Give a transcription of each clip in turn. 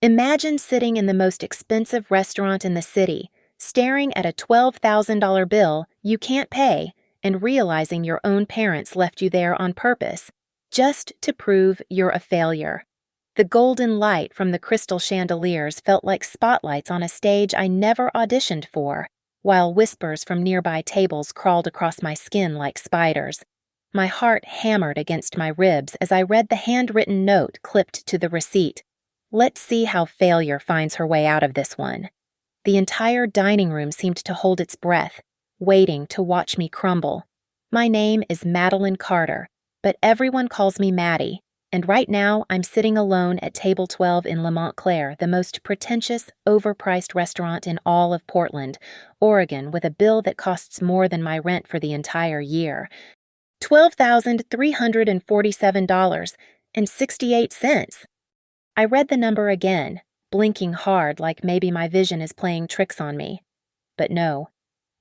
Imagine sitting in the most expensive restaurant in the city, staring at a $12,000 bill you can't pay, and realizing your own parents left you there on purpose, just to prove you're a failure. The golden light from the crystal chandeliers felt like spotlights on a stage I never auditioned for, while whispers from nearby tables crawled across my skin like spiders. My heart hammered against my ribs as I read the handwritten note clipped to the receipt. Let's see how failure finds her way out of this one. The entire dining room seemed to hold its breath, waiting to watch me crumble. My name is Madeline Carter, but everyone calls me Maddie, and right now I'm sitting alone at table 12 in La Montclair, the most pretentious, overpriced restaurant in all of Portland, Oregon, with a bill that costs more than my rent for the entire year. $12,347.68. I read the number again, blinking hard like maybe my vision is playing tricks on me. But no.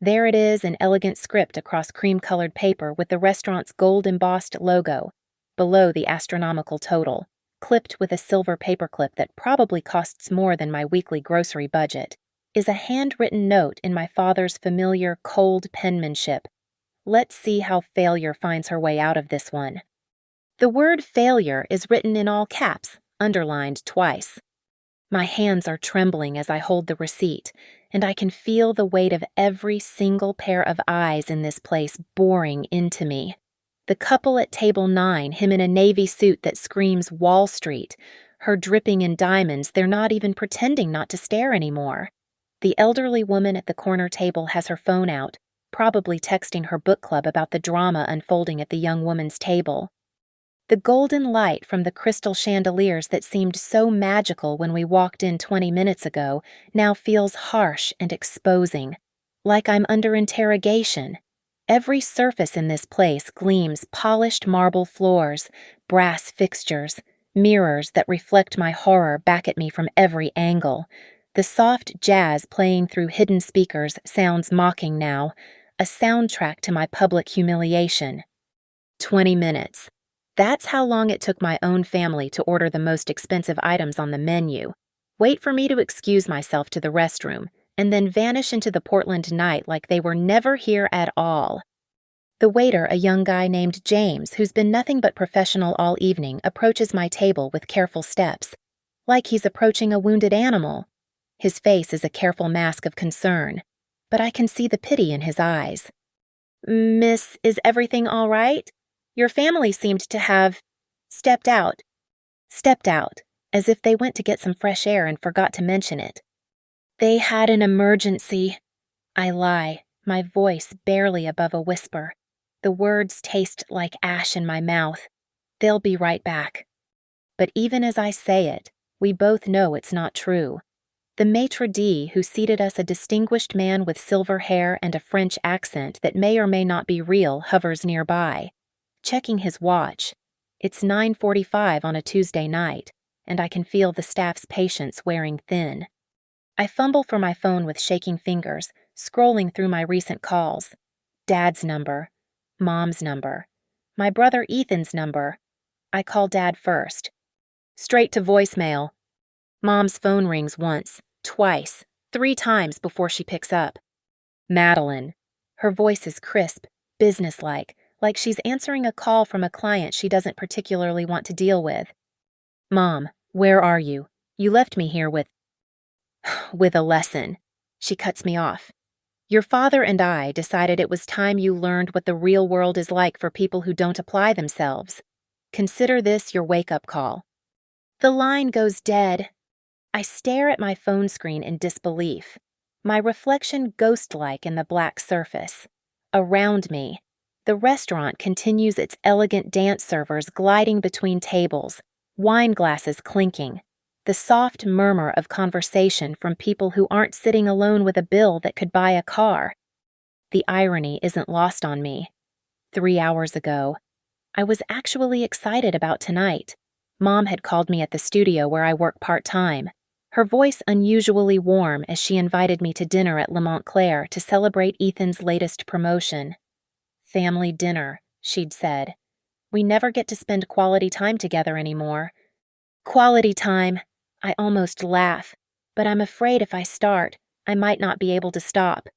There it is in elegant script across cream-colored paper with the restaurant's gold-embossed logo, below the astronomical total, clipped with a silver paperclip that probably costs more than my weekly grocery budget, is a handwritten note in my father's familiar cold penmanship. Let's see how failure finds her way out of this one. The word failure is written in all caps, underlined twice. My hands are trembling as I hold the receipt, and I can feel the weight of every single pair of eyes in this place boring into me. The couple at table 9, him in a navy suit that screams Wall Street, her dripping in diamonds, they're not even pretending not to stare anymore. The elderly woman at the corner table has her phone out, probably texting her book club about the drama unfolding at the young woman's table. The golden light from the crystal chandeliers that seemed so magical when we walked in 20 minutes ago now feels harsh and exposing, like I'm under interrogation. Every surface in this place gleams polished marble floors, brass fixtures, mirrors that reflect my horror back at me from every angle. The soft jazz playing through hidden speakers sounds mocking now, a soundtrack to my public humiliation. 20 minutes. That's how long it took my own family to order the most expensive items on the menu, wait for me to excuse myself to the restroom, and then vanish into the Portland night like they were never here at all. The waiter, a young guy named James, who's been nothing but professional all evening, approaches my table with careful steps, like he's approaching a wounded animal. His face is a careful mask of concern, but I can see the pity in his eyes. "Miss, is everything all right? Your family seemed to have stepped out, as if they went to get some fresh air and forgot to mention it. They had an emergency." I lie, my voice barely above a whisper. The words taste like ash in my mouth. They'll be right back. But even as I say it, we both know it's not true. The maitre d' who seated us, a distinguished man with silver hair and a French accent that may or may not be real, hovers nearby, checking his watch. It's 9:45 on a Tuesday night, and I can feel the staff's patience wearing thin. I fumble for my phone with shaking fingers, scrolling through my recent calls. Dad's number. Mom's number. My brother Ethan's number. I call Dad first. Straight to voicemail. Mom's phone rings once, twice, 3 times before she picks up. Madeline. Her voice is crisp, businesslike, like she's answering a call from a client she doesn't particularly want to deal with. "Mom, where are you? You left me here with a lesson." She cuts me off. "Your father and I decided it was time you learned what the real world is like for people who don't apply themselves. Consider this your wake-up call." The line goes dead. I stare at my phone screen in disbelief, my reflection ghost-like in the black surface. Around me, the restaurant continues its elegant dance servers gliding between tables, wine glasses clinking, the soft murmur of conversation from people who aren't sitting alone with a bill that could buy a car. The irony isn't lost on me. 3 hours ago, I was actually excited about tonight. Mom had called me at the studio where I work part-time, her voice unusually warm as she invited me to dinner at La Montclair to celebrate Ethan's latest promotion. "Family dinner," she'd said. "We never get to spend quality time together anymore." Quality time. I almost laugh, but I'm afraid if I start, I might not be able to stop.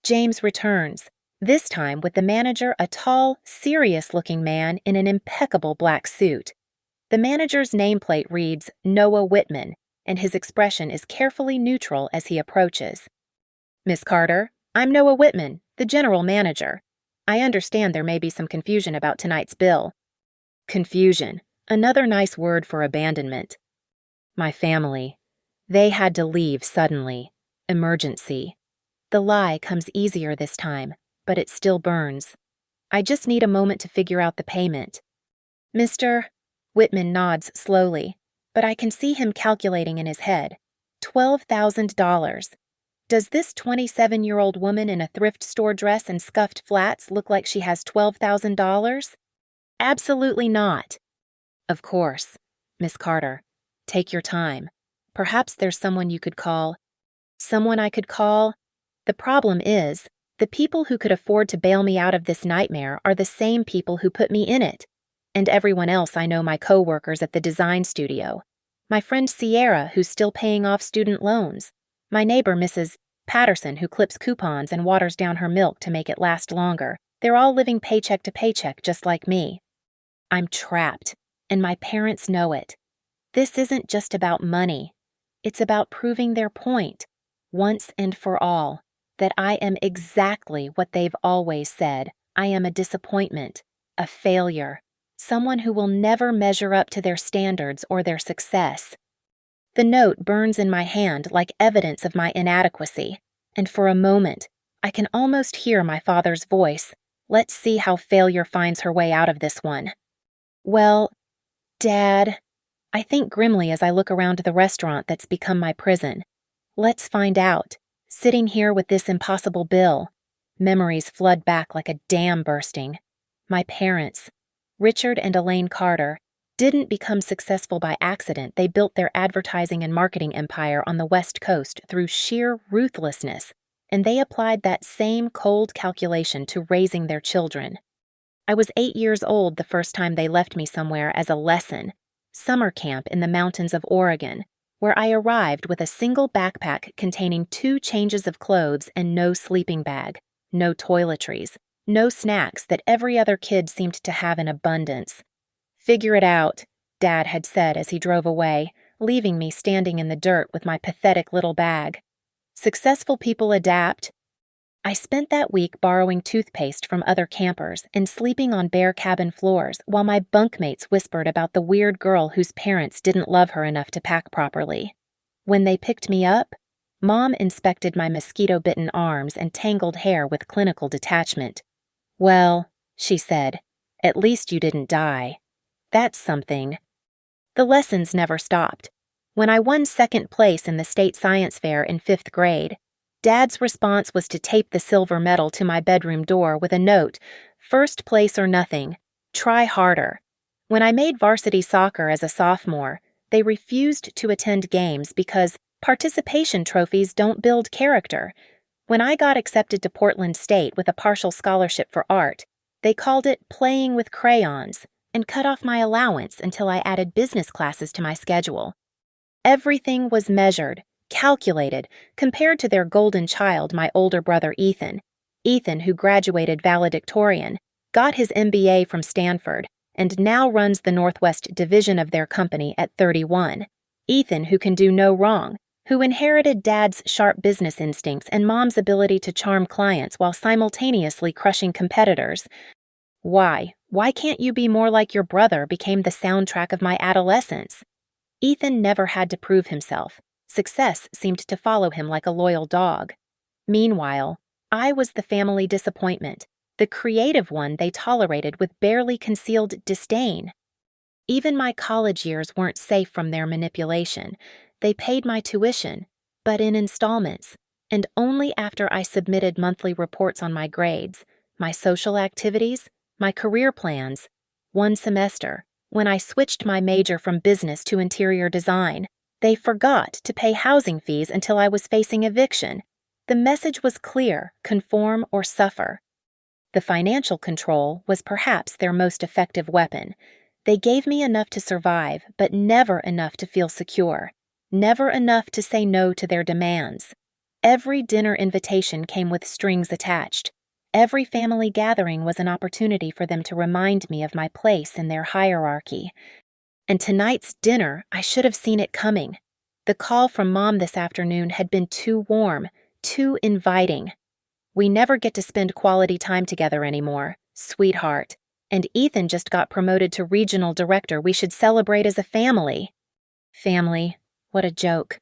James returns, this time with the manager, a tall, serious-looking man in an impeccable black suit. The manager's nameplate reads Noah Whitman, and his expression is carefully neutral as he approaches. Miss Carter, I'm Noah Whitman, the general manager. I understand there may be some confusion about tonight's bill. Confusion, another nice word for abandonment. My family. They had to leave suddenly. Emergency. The lie comes easier this time, but it still burns. I just need a moment to figure out the payment. Mr. Whitman nods slowly, but I can see him calculating in his head. $12,000. Does this 27-year-old woman in a thrift store dress and scuffed flats look like she has $12,000? Absolutely not. Of course. Miss Carter, take your time. Perhaps there's someone you could call. Someone I could call? The problem is, the people who could afford to bail me out of this nightmare are the same people who put me in it. And everyone else I know, my co-workers at the design studio. My friend Sierra, who's still paying off student loans. My neighbor, Mrs. Patterson, who clips coupons and waters down her milk to make it last longer. They're all living paycheck to paycheck just like me. I'm trapped, and my parents know it. This isn't just about money. It's about proving their point, once and for all, that I am exactly what they've always said. I am a disappointment, a failure, someone who will never measure up to their standards or their success. The note burns in my hand like evidence of my inadequacy, and for a moment, I can almost hear my father's voice. Let's see how failure finds her way out of this one. Well, Dad, I think grimly as I look around the restaurant that's become my prison. Let's find out. Sitting here with this impossible bill. Memories flood back like a dam bursting. My parents, Richard and Elaine Carter, didn't become successful by accident. They built their advertising and marketing empire on the West Coast through sheer ruthlessness, and they applied that same cold calculation to raising their children. I was 8 years old the first time they left me somewhere as a lesson, summer camp in the mountains of Oregon, where I arrived with a single backpack containing 2 changes of clothes and no sleeping bag, no toiletries, no snacks that every other kid seemed to have in abundance. Figure it out, Dad had said as he drove away, leaving me standing in the dirt with my pathetic little bag. Successful people adapt. I spent that week borrowing toothpaste from other campers and sleeping on bare cabin floors while my bunkmates whispered about the weird girl whose parents didn't love her enough to pack properly. When they picked me up, Mom inspected my mosquito-bitten arms and tangled hair with clinical detachment. Well, she said, at least you didn't die. That's something. The lessons never stopped. When I won second place in the state science fair in 5th grade, Dad's response was to tape the silver medal to my bedroom door with a note, "First place or nothing. Try harder." When I made varsity soccer as a sophomore, they refused to attend games because participation trophies don't build character. When I got accepted to Portland State with a partial scholarship for art, they called it playing with crayons and cut off my allowance until I added business classes to my schedule. Everything was measured, calculated, compared to their golden child, my older brother Ethan. Ethan, who graduated valedictorian, got his MBA from Stanford, and now runs the Northwest division of their company at 31. Ethan, who can do no wrong, who inherited Dad's sharp business instincts and Mom's ability to charm clients while simultaneously crushing competitors. Why can't you be more like your brother became the soundtrack of my adolescence. Ethan never had to prove himself. Success seemed to follow him like a loyal dog. Meanwhile, I was the family disappointment, the creative one they tolerated with barely concealed disdain. Even my college years weren't safe from their manipulation. They paid my tuition, but in installments, and only after I submitted monthly reports on my grades, my social activities, my career plans. One semester, when I switched my major from business to interior design, they forgot to pay housing fees until I was facing eviction. The message was clear: conform or suffer. The financial control was perhaps their most effective weapon. They gave me enough to survive, but never enough to feel secure. never enough to say no to their demands. Every dinner invitation came with strings attached. Every family gathering was an opportunity for them to remind me of my place in their hierarchy. And tonight's dinner, I should have seen it coming. The call from Mom this afternoon had been too warm, too inviting. "We never get to spend quality time together anymore, sweetheart. And Ethan just got promoted to regional director. We should celebrate as a family." Family, what a joke.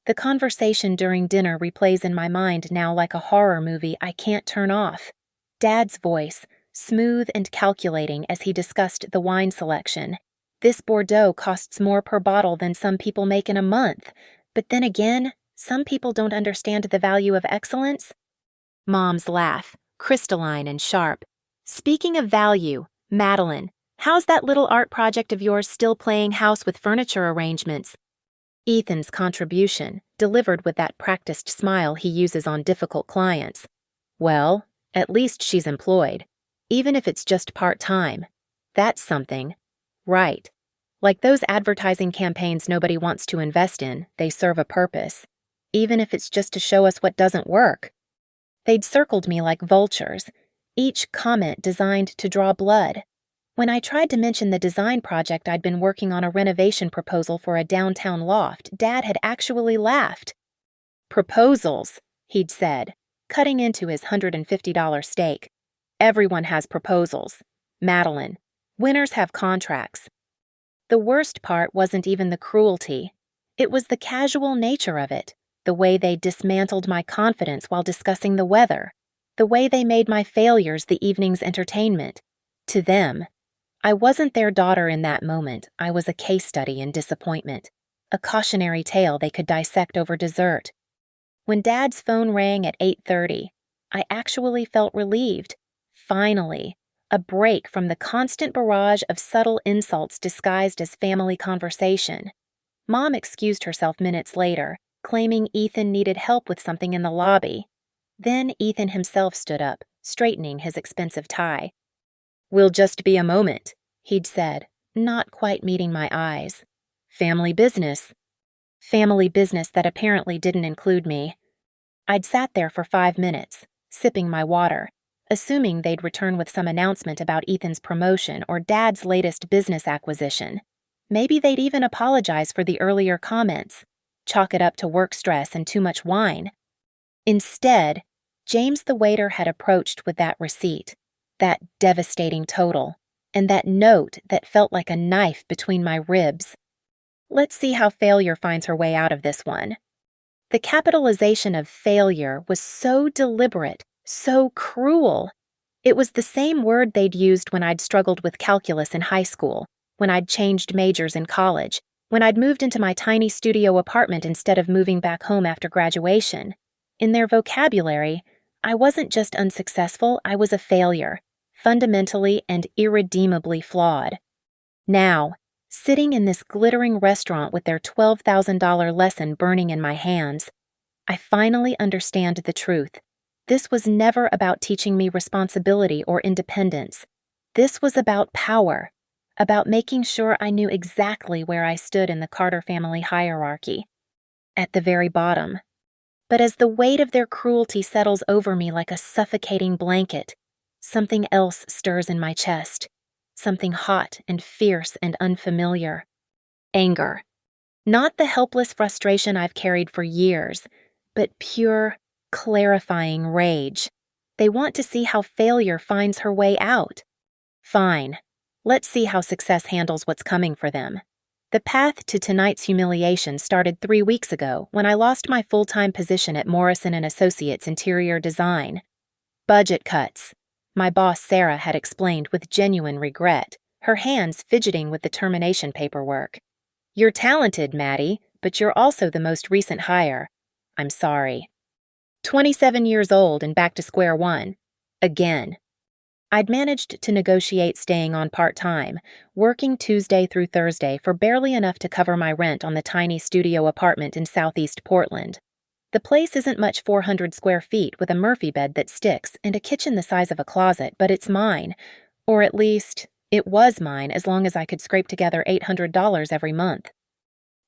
The conversation during dinner replays in my mind now like a horror movie I can't turn off. Dad's voice, smooth and calculating as he discussed the wine selection. "This Bordeaux costs more per bottle than some people make in a month. But then again, some people don't understand the value of excellence." Mom's laugh, crystalline and sharp. "Speaking of value, Madeline, how's that little art project of yours still playing house with furniture arrangements?" Ethan's contribution, delivered with that practiced smile he uses on difficult clients. "Well, at least she's employed, even if it's just part-time. That's something. Right. Like those advertising campaigns nobody wants to invest in, they serve a purpose, even if it's just to show us what doesn't work." They'd circled me like vultures, each comment designed to draw blood. When I tried to mention the design project I'd been working on, a renovation proposal for a downtown loft, Dad had actually laughed. "Proposals," he'd said, cutting into his $150 steak. "Everyone has proposals. Madeline, winners have contracts." The worst part wasn't even the cruelty. It was the casual nature of it, the way they dismantled my confidence while discussing the weather, the way they made my failures the evening's entertainment. To them, I wasn't their daughter in that moment. I was a case study in disappointment, a cautionary tale they could dissect over dessert. When Dad's phone rang at 8:30, I actually felt relieved. Finally, a break from the constant barrage of subtle insults disguised as family conversation. Mom excused herself minutes later, claiming Ethan needed help with something in the lobby. Then Ethan himself stood up, straightening his expensive tie. "We'll just be a moment," he'd said, not quite meeting my eyes. "Family business." Family business that apparently didn't include me. I'd sat there for 5 minutes, sipping my water, assuming they'd return with some announcement about Ethan's promotion or Dad's latest business acquisition. Maybe they'd even apologize for the earlier comments, chalk it up to work stress and too much wine. Instead, James the waiter had approached with that receipt, that devastating total, and that note that felt like a knife between my ribs. Let's see how failure finds her way out of this one. The capitalization of failure was so deliberate, so cruel. It was the same word they'd used when I'd struggled with calculus in high school, when I'd changed majors in college, when I'd moved into my tiny studio apartment instead of moving back home after graduation. In their vocabulary, I wasn't just unsuccessful, I was a failure, fundamentally and irredeemably flawed. Now, sitting in this glittering restaurant with their $12,000 lesson burning in my hands, I finally understand the truth. This was never about teaching me responsibility or independence. This was about power, about making sure I knew exactly where I stood in the Carter family hierarchy. At the very bottom. But as the weight of their cruelty settles over me like a suffocating blanket, something else stirs in my chest. Something hot and fierce and unfamiliar. Anger. Not the helpless frustration I've carried for years, but pure, clarifying rage. They want to see how failure finds her way out. Fine. Let's see how success handles what's coming for them. The path to tonight's humiliation started 3 weeks ago when I lost my full-time position at Morrison & Associates Interior Design. Budget cuts. My boss Sarah had explained with genuine regret, her hands fidgeting with the termination paperwork. "You're talented, Maddie, but you're also the most recent hire. I'm sorry. 27 years old and back to square one. Again." I'd managed to negotiate staying on part-time, working Tuesday through Thursday for barely enough to cover my rent on the tiny studio apartment in southeast Portland. The place isn't much 400 square feet with a Murphy bed that sticks and a kitchen the size of a closet, but it's mine. Or at least, it was mine as long as I could scrape together $800 every month.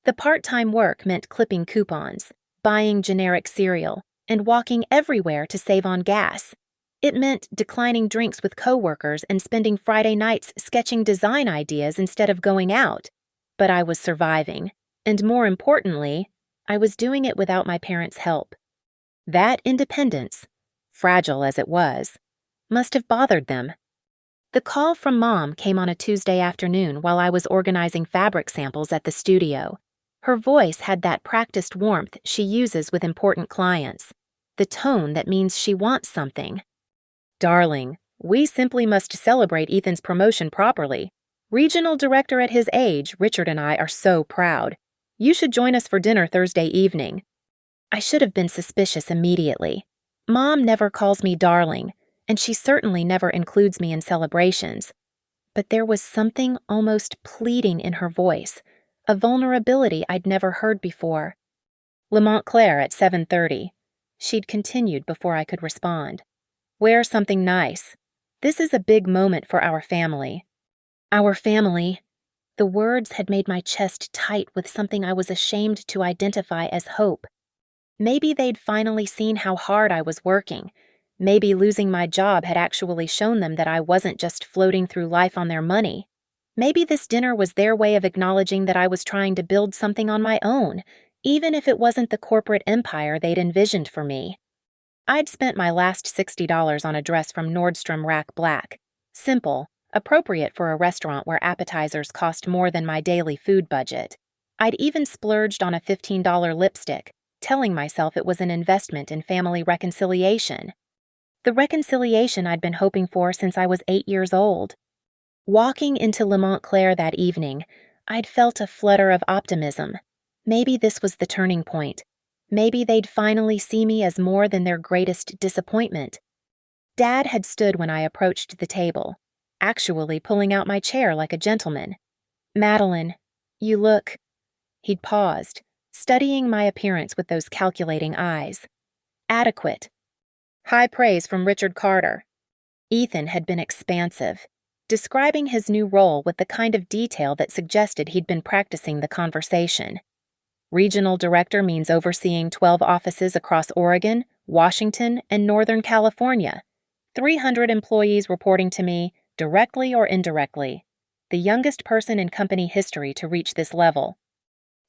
The part-time work meant clipping coupons, buying generic cereal, and walking everywhere to save on gas. It meant declining drinks with coworkers and spending Friday nights sketching design ideas instead of going out. But I was surviving, and more importantly, I was doing it without my parents' help. That independence, fragile as it was, must have bothered them. The call from Mom came on a Tuesday afternoon while I was organizing fabric samples at the studio. Her voice had that practiced warmth she uses with important clients, the tone that means she wants something. "Darling, we simply must celebrate Ethan's promotion properly. Regional director at his age, Richard and I are so proud. You should join us for dinner Thursday evening." I should have been suspicious immediately. Mom never calls me darling, and she certainly never includes me in celebrations. But there was something almost pleading in her voice, a vulnerability I'd never heard before. "Le Montclair at 7:30. She'd continued before I could respond. "Wear something nice. This is a big moment for our family." Our family. The words had made my chest tight with something I was ashamed to identify as hope. Maybe they'd finally seen how hard I was working. Maybe losing my job had actually shown them that I wasn't just floating through life on their money. Maybe this dinner was their way of acknowledging that I was trying to build something on my own, even if it wasn't the corporate empire they'd envisioned for me. I'd spent my last $60 on a dress from Nordstrom Rack Black. Simple, appropriate for a restaurant where appetizers cost more than my daily food budget. I'd even splurged on a $15 lipstick, telling myself it was an investment in family reconciliation. The reconciliation I'd been hoping for since I was 8 years old. Walking into Le Montclair that evening, I'd felt a flutter of optimism. Maybe this was the turning point. Maybe they'd finally see me as more than their greatest disappointment. Dad had stood when I approached the table, actually pulling out my chair like a gentleman. "Madeline, you look—" He'd paused, studying my appearance with those calculating eyes. "Adequate." High praise from Richard Carter. Ethan had been expansive, describing his new role with the kind of detail that suggested he'd been practicing the conversation. Regional director means overseeing 12 offices across Oregon, Washington, and Northern California. 300 employees reporting to me, directly or indirectly. The youngest person in company history to reach this level.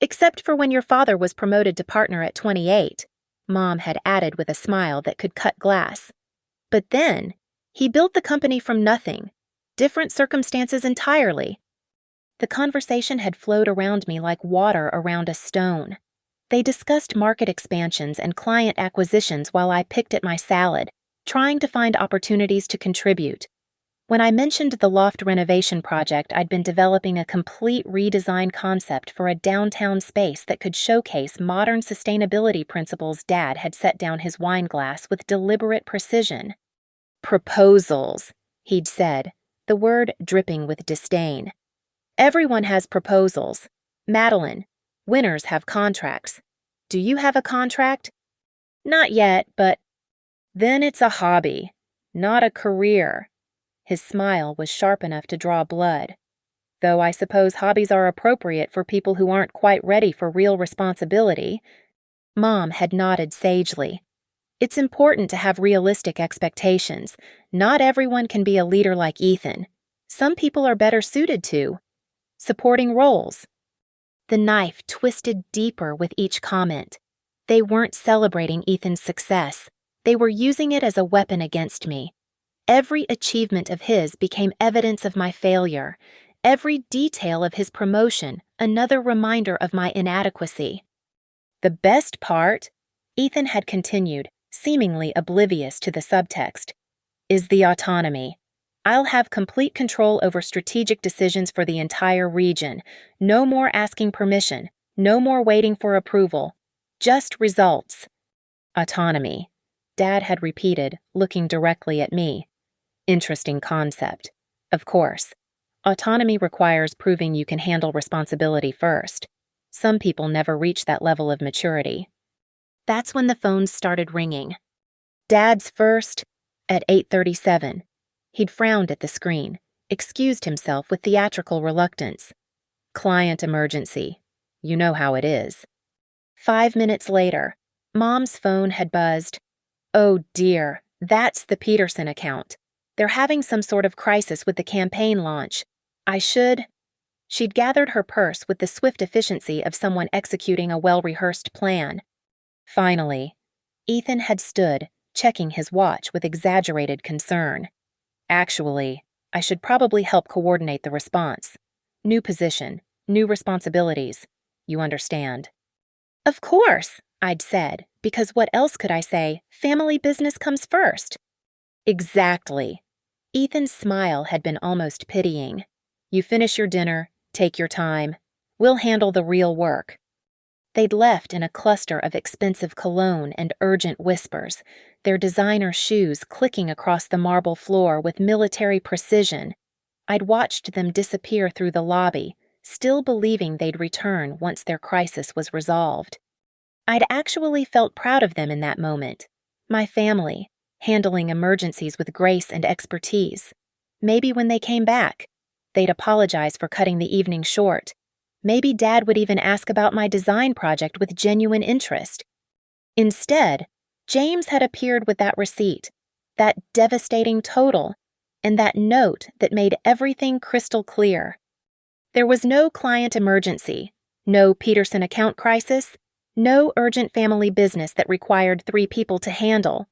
"Except for when your father was promoted to partner at 28, Mom had added with a smile that could cut glass. "But then, he built the company from nothing. Different circumstances entirely." The conversation had flowed around me like water around a stone. They discussed market expansions and client acquisitions while I picked at my salad, trying to find opportunities to contribute. When I mentioned the loft renovation project, I'd been developing a complete redesign concept for a downtown space that could showcase modern sustainability principles Dad had set down his wine glass with deliberate precision. "Proposals," he'd said, the word dripping with disdain. "Everyone has proposals. Madeline, winners have contracts. Do you have a contract?" "Not yet, but—" "Then it's a hobby, not a career." His smile was sharp enough to draw blood. "Though I suppose hobbies are appropriate for people who aren't quite ready for real responsibility." Mom had nodded sagely. "It's important to have realistic expectations. Not everyone can be a leader like Ethan. Some people are better suited to supporting roles." The knife twisted deeper with each comment. They weren't celebrating Ethan's success. They were using it as a weapon against me. Every achievement of his became evidence of my failure. Every detail of his promotion, another reminder of my inadequacy. "The best part," Ethan had continued, seemingly oblivious to the subtext, "is the autonomy. I'll have complete control over strategic decisions for the entire region. No more asking permission. No more waiting for approval. Just results." Autonomy. Dad had repeated, looking directly at me. Interesting concept. Of course. Autonomy requires proving you can handle responsibility first. Some people never reach that level of maturity. That's when the phones started ringing. Dad's first, at 8:37. He'd frowned at the screen, excused himself with theatrical reluctance. "Client emergency. You know how it is. 5 minutes later, Mom's phone had buzzed. Oh dear, that's the Peterson account. They're having some sort of crisis with the campaign launch. She'd gathered her purse with the swift efficiency of someone executing a well-rehearsed plan. Finally, Ethan had stood, checking his watch with exaggerated concern. Actually, I should probably help coordinate the response. New position, new responsibilities. You understand. Of course, I'd said, because what else could I say? Family business comes first. Exactly. Ethan's smile had been almost pitying. You finish your dinner, take your time. We'll handle the real work. They'd left in a cluster of expensive cologne and urgent whispers, their designer shoes clicking across the marble floor with military precision. I'd watched them disappear through the lobby, still believing they'd return once their crisis was resolved. I'd actually felt proud of them in that moment. My family, handling emergencies with grace and expertise. Maybe when they came back, they'd apologize for cutting the evening short. Maybe Dad would even ask about my design project with genuine interest. Instead, James had appeared with that receipt, that devastating total, and that note that made everything crystal clear. There was no client emergency, no Peterson account crisis, no urgent family business that required 3 people to handle.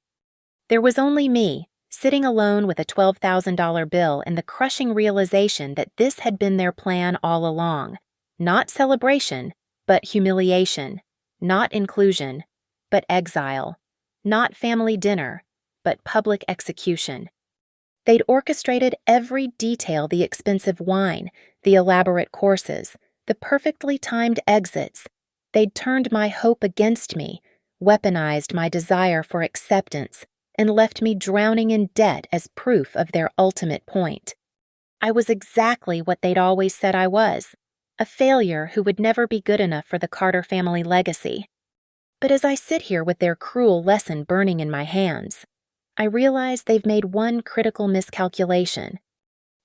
There was only me, sitting alone with a $12,000 bill and the crushing realization that this had been their plan all along. Not celebration, but humiliation. Not inclusion, but exile. Not family dinner, but public execution. They'd orchestrated every detail, the expensive wine, the elaborate courses, the perfectly timed exits. They'd turned my hope against me, weaponized my desire for acceptance, and left me drowning in debt as proof of their ultimate point. I was exactly what they'd always said I was, a failure who would never be good enough for the Carter family legacy. But as I sit here with their cruel lesson burning in my hands, I realize they've made one critical miscalculation.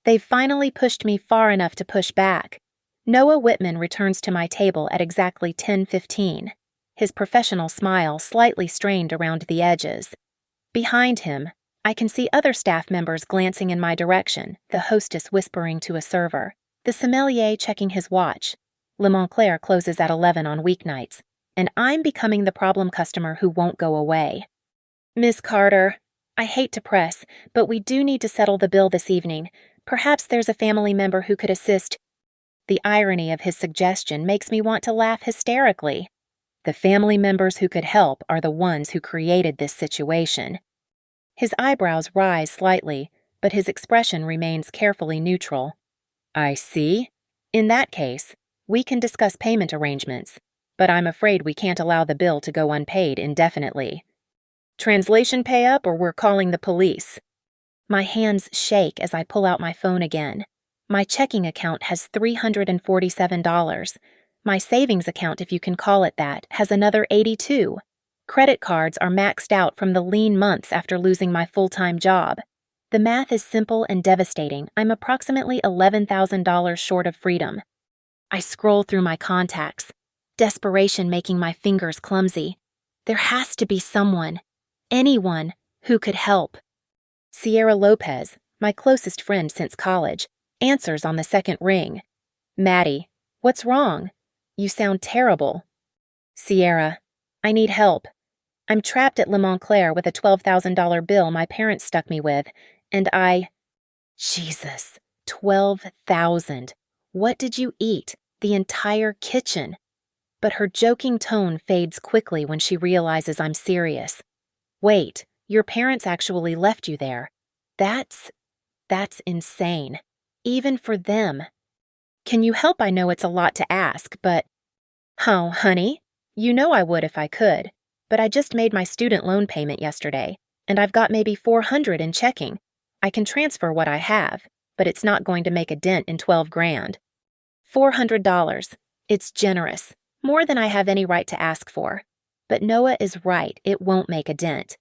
They've finally pushed me far enough to push back. Noah Whitman returns to my table at exactly 10:15, his professional smile slightly strained around the edges. Behind him, I can see other staff members glancing in my direction, the hostess whispering to a server, the sommelier checking his watch. Le Montclair closes at 11 on weeknights, and I'm becoming the problem customer who won't go away. Miss Carter, I hate to press, but we do need to settle the bill this evening. Perhaps there's a family member who could assist. The irony of his suggestion makes me want to laugh hysterically. The family members who could help are the ones who created this situation. His eyebrows rise slightly, but his expression remains carefully neutral. I see. In that case, we can discuss payment arrangements, but I'm afraid we can't allow the bill to go unpaid indefinitely. Translation pay up or we're calling the police. My hands shake as I pull out my phone again. My checking account has $347. My savings account, if you can call it that, has another $82. Credit cards are maxed out from the lean months after losing my full-time job. The math is simple and devastating. I'm approximately $11,000 short of freedom. I scroll through my contacts, desperation making my fingers clumsy. There has to be someone, anyone, who could help. Sierra Lopez, my closest friend since college, answers on the second ring. Maddie, what's wrong? You sound terrible. Sierra, I need help. I'm trapped at Le Montclair with a $12,000 bill my parents stuck me with, and Jesus, $12,000. What did you eat? The entire kitchen. But her joking tone fades quickly when she realizes I'm serious. Wait, your parents actually left you there. That's insane. Even for them. Can you help? I know it's a lot to ask, but... Oh, honey, you know I would if I could, but I just made my student loan payment yesterday, and I've got maybe $400 in checking. I can transfer what I have, but it's not going to make a dent in $12,000. $400. It's generous, more than I have any right to ask for. But Noah is right, it won't make a dent.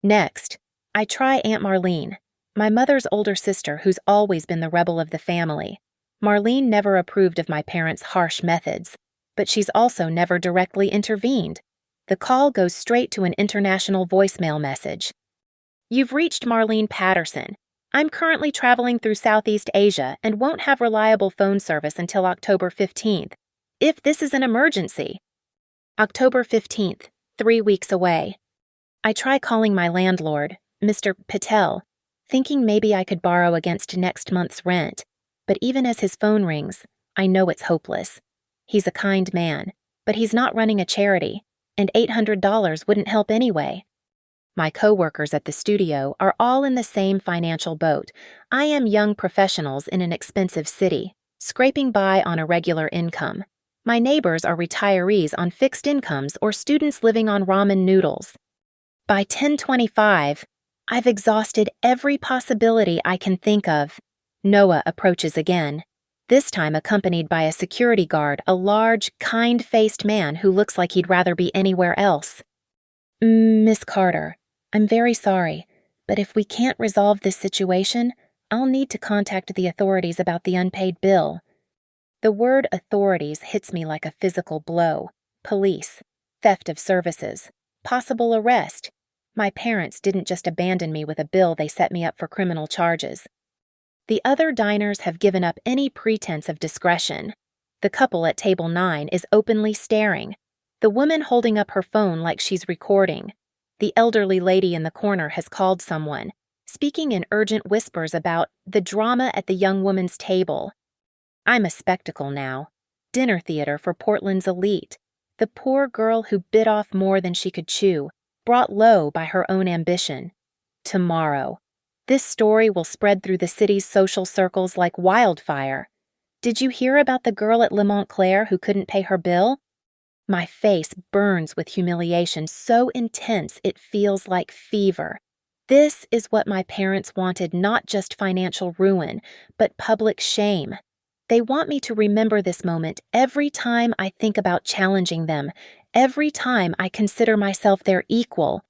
Next, I try Aunt Marlene, my mother's older sister who's always been the rebel of the family. Marlene never approved of my parents' harsh methods. but she's also never directly intervened. The call goes straight to an international voicemail message. You've reached Marlene Patterson. I'm currently traveling through Southeast Asia and won't have reliable phone service until October 15th. If this is an emergency. October 15th, 3 weeks away. I try calling my landlord, Mr. Patel, thinking maybe I could borrow against next month's rent, but even as his phone rings, I know it's hopeless. He's a kind man, but he's not running a charity, and $800 wouldn't help anyway. My coworkers at the studio are all in the same financial boat. I am young professionals in an expensive city, scraping by on a regular income. My neighbors are retirees on fixed incomes or students living on ramen noodles. By 10:25, I've exhausted every possibility I can think of. Noah approaches again, this time accompanied by a security guard, a large, kind-faced man who looks like he'd rather be anywhere else. Miss Carter, I'm very sorry, but if we can't resolve this situation, I'll need to contact the authorities about the unpaid bill. The word authorities hits me like a physical blow. Police, theft of services, possible arrest. My parents didn't just abandon me with a bill, they set me up for criminal charges. The other diners have given up any pretense of discretion. The couple at table 9 is openly staring, the woman holding up her phone like she's recording. The elderly lady in the corner has called someone, speaking in urgent whispers about the drama at the young woman's table. I'm a spectacle now. Dinner theater for Portland's elite. The poor girl who bit off more than she could chew, brought low by her own ambition. Tomorrow. This story will spread through the city's social circles like wildfire. Did you hear about the girl at Le Montclair who couldn't pay her bill? My face burns with humiliation so intense it feels like fever. This is what my parents wanted, not just financial ruin, but public shame. They want me to remember this moment every time I think about challenging them, every time I consider myself their equal.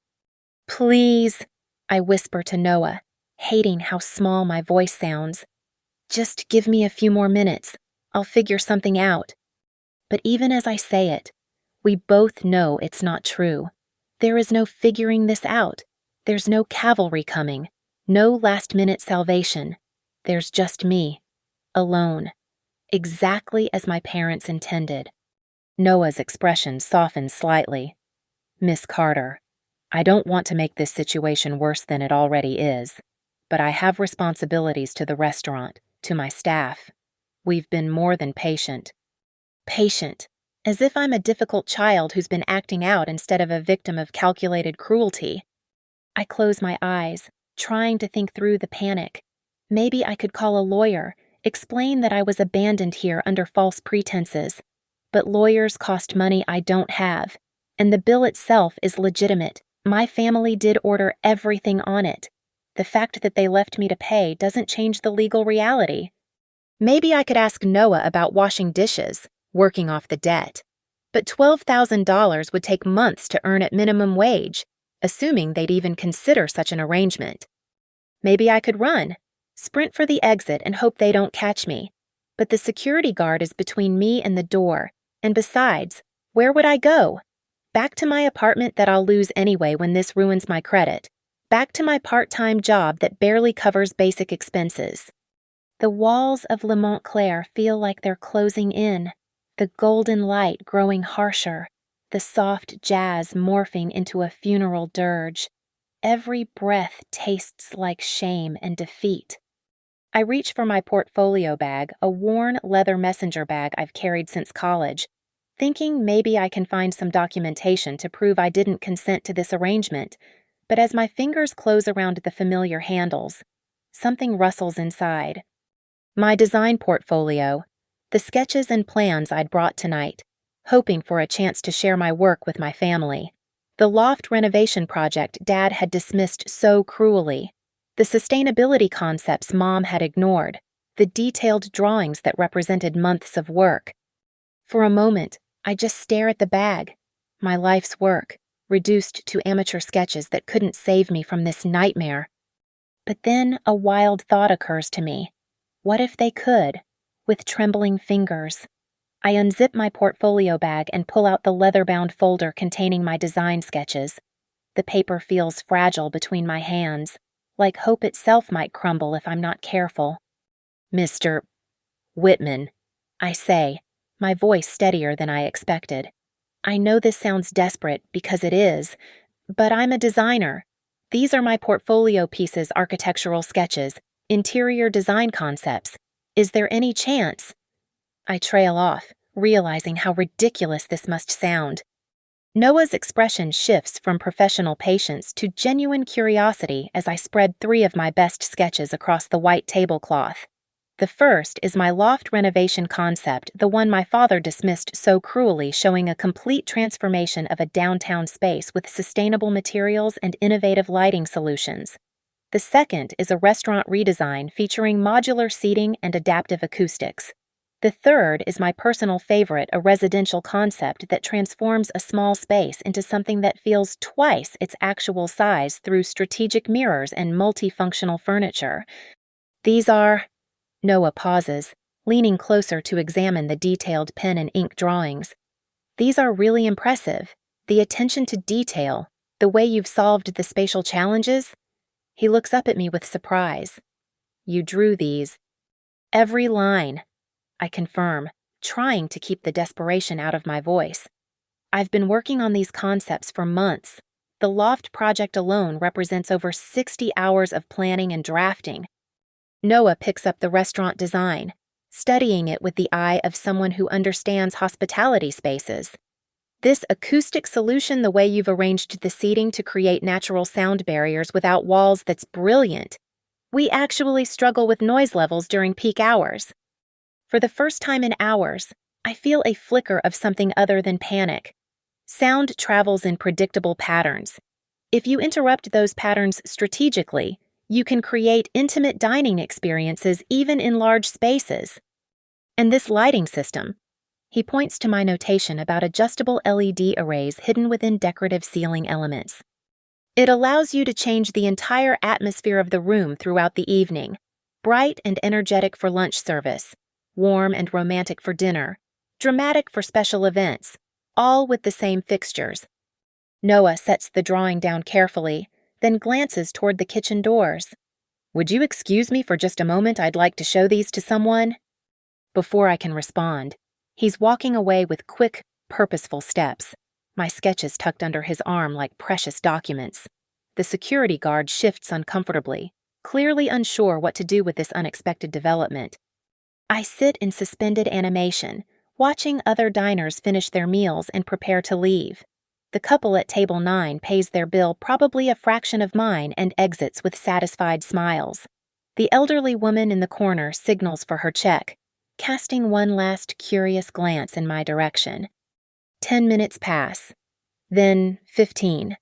Please, I whisper to Noah, hating how small my voice sounds. Just give me a few more minutes. I'll figure something out. But even as I say it, we both know it's not true. There is no figuring this out. There's no cavalry coming, no last-minute salvation. There's just me, alone, exactly as my parents intended. Noah's expression softens slightly. Miss Carter, I don't want to make this situation worse than it already is, but I have responsibilities to the restaurant, to my staff. We've been more than patient. Patient, as if I'm a difficult child who's been acting out instead of a victim of calculated cruelty. I close my eyes, trying to think through the panic. Maybe I could call a lawyer, explain that I was abandoned here under false pretenses. But lawyers cost money I don't have, and the bill itself is legitimate. My family did order everything on it. The fact that they left me to pay doesn't change the legal reality. Maybe I could ask Noah about washing dishes, working off the debt. But $12,000 would take months to earn at minimum wage, assuming they'd even consider such an arrangement. Maybe I could run, sprint for the exit and hope they don't catch me. But the security guard is between me and the door, and besides, where would I go? Back to my apartment that I'll lose anyway when this ruins my credit. Back to my part-time job that barely covers basic expenses. The walls of Le Montclair feel like they're closing in, the golden light growing harsher, the soft jazz morphing into a funeral dirge. Every breath tastes like shame and defeat. I reach for my portfolio bag, a worn leather messenger bag I've carried since college, thinking maybe I can find some documentation to prove I didn't consent to this arrangement, but as my fingers close around the familiar handles, something rustles inside. My design portfolio, the sketches and plans I'd brought tonight, hoping for a chance to share my work with my family. The loft renovation project Dad had dismissed so cruelly. The sustainability concepts Mom had ignored. The detailed drawings that represented months of work. For a moment, I just stare at the bag, my life's work, reduced to amateur sketches that couldn't save me from this nightmare. But then a wild thought occurs to me. What if they could, with trembling fingers? I unzip my portfolio bag and pull out the leather-bound folder containing my design sketches. The paper feels fragile between my hands, like hope itself might crumble if I'm not careful. Mr. Whitman, I say, my voice steadier than I expected. I know this sounds desperate because it is, but I'm a designer. These are my portfolio pieces, architectural sketches, interior design concepts. Is there any chance? I trail off, realizing how ridiculous this must sound. Noah's expression shifts from professional patience to genuine curiosity as I spread 3 of my best sketches across the white tablecloth. The first is my loft renovation concept, the one my father dismissed so cruelly, showing a complete transformation of a downtown space with sustainable materials and innovative lighting solutions. The second is a restaurant redesign featuring modular seating and adaptive acoustics. The third is my personal favorite, a residential concept that transforms a small space into something that feels twice its actual size through strategic mirrors and multifunctional furniture. These are... Noah pauses, leaning closer to examine the detailed pen and ink drawings. These are really impressive. The attention to detail, the way you've solved the spatial challenges. He looks up at me with surprise. You drew these. Every line, I confirm, trying to keep the desperation out of my voice. I've been working on these concepts for months. The loft project alone represents over 60 hours of planning and drafting. Noah picks up the restaurant design, studying it with the eye of someone who understands hospitality spaces. This acoustic solution, the way you've arranged the seating to create natural sound barriers without walls, that's brilliant. We actually struggle with noise levels during peak hours. For the first time in hours, I feel a flicker of something other than panic. Sound travels in predictable patterns. If you interrupt those patterns strategically, you can create intimate dining experiences even in large spaces. And this lighting system, he points to my notation about adjustable LED arrays hidden within decorative ceiling elements. It allows you to change the entire atmosphere of the room throughout the evening, bright and energetic for lunch service, warm and romantic for dinner, dramatic for special events, all with the same fixtures. Noah sets the drawing down carefully, then glances toward the kitchen doors. Would you excuse me for just a moment? I'd like to show these to someone. Before I can respond, he's walking away with quick, purposeful steps, my sketches tucked under his arm like precious documents. The security guard shifts uncomfortably, clearly unsure what to do with this unexpected development. I sit in suspended animation, watching other diners finish their meals and prepare to leave. The couple at table 9 pays their bill, probably a fraction of mine, and exits with satisfied smiles. The elderly woman in the corner signals for her check, casting one last curious glance in my direction. 10 minutes pass. Then 15.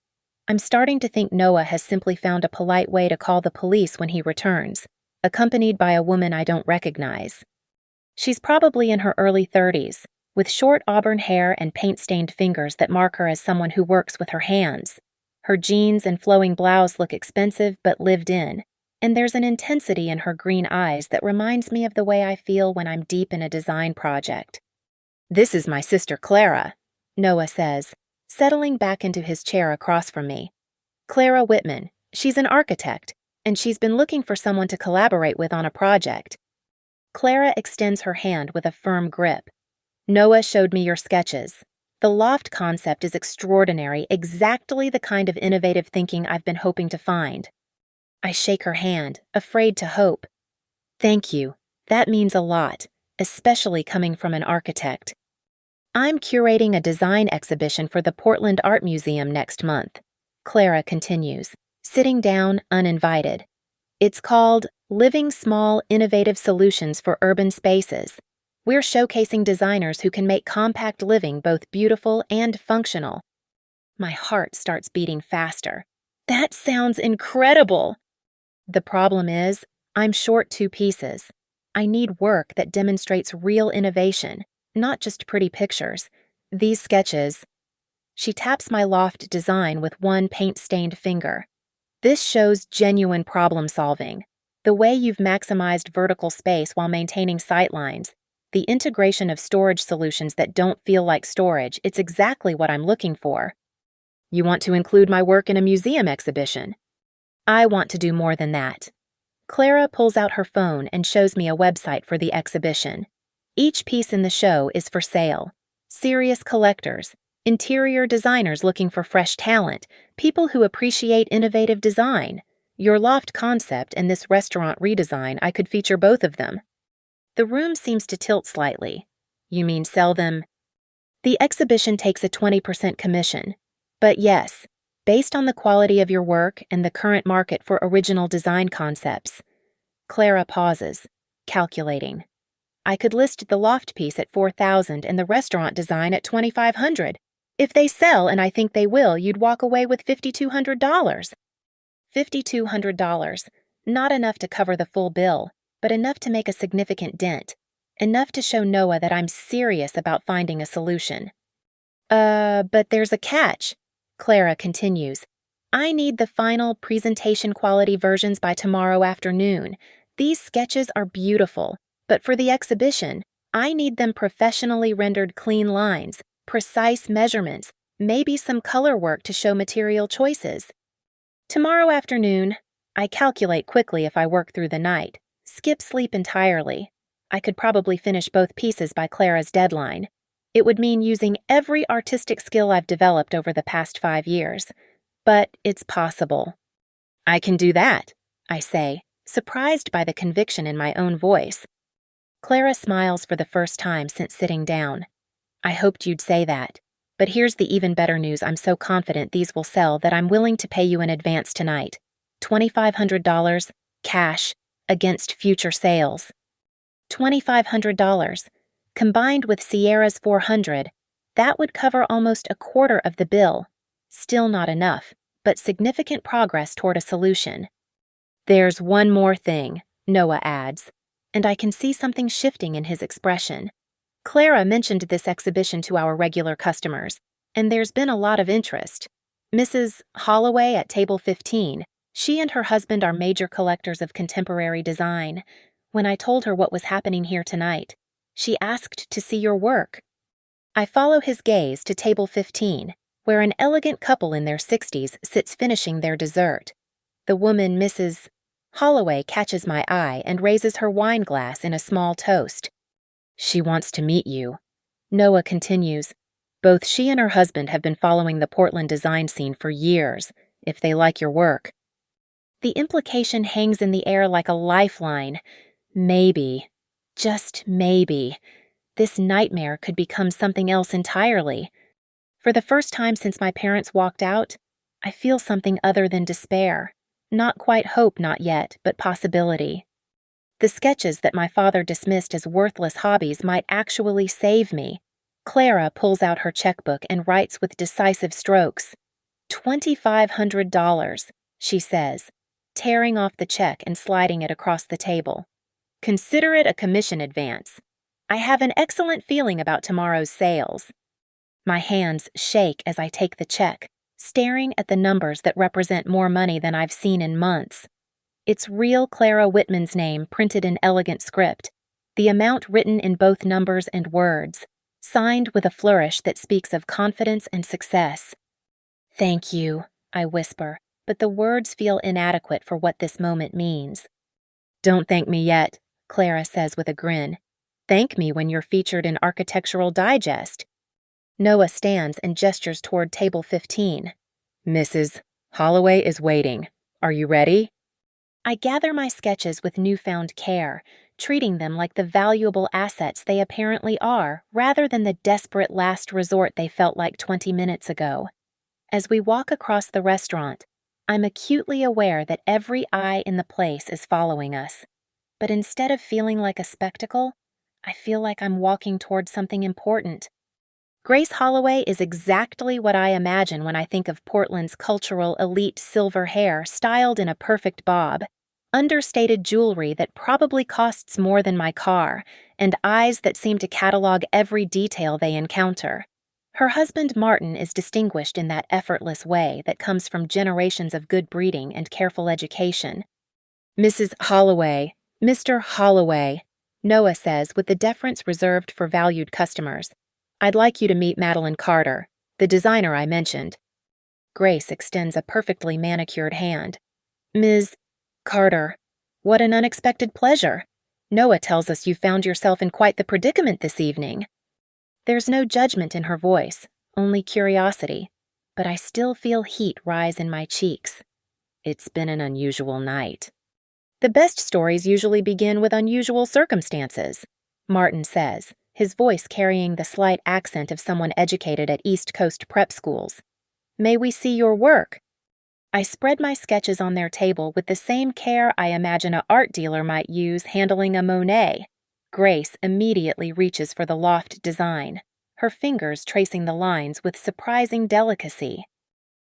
I'm starting to think Noah has simply found a polite way to call the police when he returns, accompanied by a woman I don't recognize. She's probably in her early 30s, with short auburn hair and paint-stained fingers that mark her as someone who works with her hands. Her jeans and flowing blouse look expensive but lived in, and there's an intensity in her green eyes that reminds me of the way I feel when I'm deep in a design project. This is my sister Clara, Noah says, settling back into his chair across from me. Clara Whitman. She's an architect, and she's been looking for someone to collaborate with on a project. Clara extends her hand with a firm grip. Noah showed me your sketches. The loft concept is extraordinary, exactly the kind of innovative thinking I've been hoping to find. I shake her hand, afraid to hope. Thank you. That means a lot, especially coming from an architect. I'm curating a design exhibition for the Portland Art Museum next month, Clara continues, sitting down uninvited. It's called Living Small Innovative Solutions for Urban Spaces. We're showcasing designers who can make compact living both beautiful and functional. My heart starts beating faster. That sounds incredible! The problem is, I'm short 2 pieces. I need work that demonstrates real innovation, not just pretty pictures. These sketches... She taps my loft design with one paint-stained finger. This shows genuine problem solving. The way you've maximized vertical space while maintaining sightlines. The integration of storage solutions that don't feel like storage, it's exactly what I'm looking for. You want to include my work in a museum exhibition? I want to do more than that. Clara pulls out her phone and shows me a website for the exhibition. Each piece in the show is for sale. Serious collectors, interior designers looking for fresh talent, people who appreciate innovative design. Your loft concept and this restaurant redesign, I could feature both of them. The room seems to tilt slightly. You mean sell them? The exhibition takes a 20% commission. But yes, based on the quality of your work and the current market for original design concepts. Clara pauses, calculating. I could list the loft piece at $4,000 and the restaurant design at $2,500. If they sell, and I think they will, you'd walk away with $5,200. $5,200. Not enough to cover the full bill, but enough to make a significant dent. Enough to show Noah that I'm serious about finding a solution. But there's a catch. Clara continues. I need the final presentation quality versions by tomorrow afternoon. These sketches are beautiful, but for the exhibition, I need them professionally rendered clean lines, precise measurements, maybe some color work to show material choices. Tomorrow afternoon, I calculate quickly if I work through the night, skip sleep entirely. I could probably finish both pieces by Clara's deadline. It would mean using every artistic skill I've developed over the past 5 years. But it's possible. I can do that, I say, surprised by the conviction in my own voice. Clara smiles for the first time since sitting down. I hoped you'd say that. But here's the even better news. I'm so confident these will sell that I'm willing to pay you in advance tonight. $2,500, cash, against future sales. $2,500. Combined with Sierra's $400, that would cover almost a quarter of the bill. Still not enough, but significant progress toward a solution. There's one more thing, Noah adds, and I can see something shifting in his expression. Clara mentioned this exhibition to our regular customers, and there's been a lot of interest. Mrs. Holloway at table 15, she and her husband are major collectors of contemporary design. When I told her what was happening here tonight, she asked to see your work. I follow his gaze to table 15, where an elegant couple in their 60s sits finishing their dessert. The woman, Mrs. Holloway, catches my eye and raises her wine glass in a small toast. She wants to meet you. Noah continues. Both she and her husband have been following the Portland design scene for years, if they like your work. The implication hangs in the air like a lifeline. Maybe. Just maybe, this nightmare could become something else entirely. For the first time since my parents walked out, I feel something other than despair. Not quite hope, not yet, but possibility. The sketches that my father dismissed as worthless hobbies might actually save me. Clara pulls out her checkbook and writes with decisive strokes. $2,500, she says, tearing off the check and sliding it across the table. Consider it a commission advance. I have an excellent feeling about tomorrow's sales. My hands shake as I take the check, staring at the numbers that represent more money than I've seen in months. It's real Clara Whitman's name printed in elegant script, the amount written in both numbers and words, signed with a flourish that speaks of confidence and success. Thank you, I whisper, but the words feel inadequate for what this moment means. Don't thank me yet, Clara says with a grin. Thank me when you're featured in Architectural Digest. Noah stands and gestures toward table 15. Mrs. Holloway is waiting. Are you ready? I gather my sketches with newfound care, treating them like the valuable assets they apparently are, rather than the desperate last resort they felt like 20 minutes ago. As we walk across the restaurant, I'm acutely aware that every eye in the place is following us. But instead of feeling like a spectacle, I feel like I'm walking toward something important. Grace Holloway is exactly what I imagine when I think of Portland's cultural elite silver hair styled in a perfect bob, understated jewelry that probably costs more than my car, and eyes that seem to catalog every detail they encounter. Her husband Martin is distinguished in that effortless way that comes from generations of good breeding and careful education. Mrs. Holloway, Mr. Holloway, Noah says with the deference reserved for valued customers. I'd like you to meet Madeline Carter, the designer I mentioned. Grace extends a perfectly manicured hand. Ms. Carter, what an unexpected pleasure. Noah tells us you found yourself in quite the predicament this evening. There's no judgment in her voice, only curiosity, but I still feel heat rise in my cheeks. It's been an unusual night. The best stories usually begin with unusual circumstances, Martin says, his voice carrying the slight accent of someone educated at East Coast prep schools. May we see your work? I spread my sketches on their table with the same care I imagine an art dealer might use handling a Monet. Grace immediately reaches for the loft design, her fingers tracing the lines with surprising delicacy.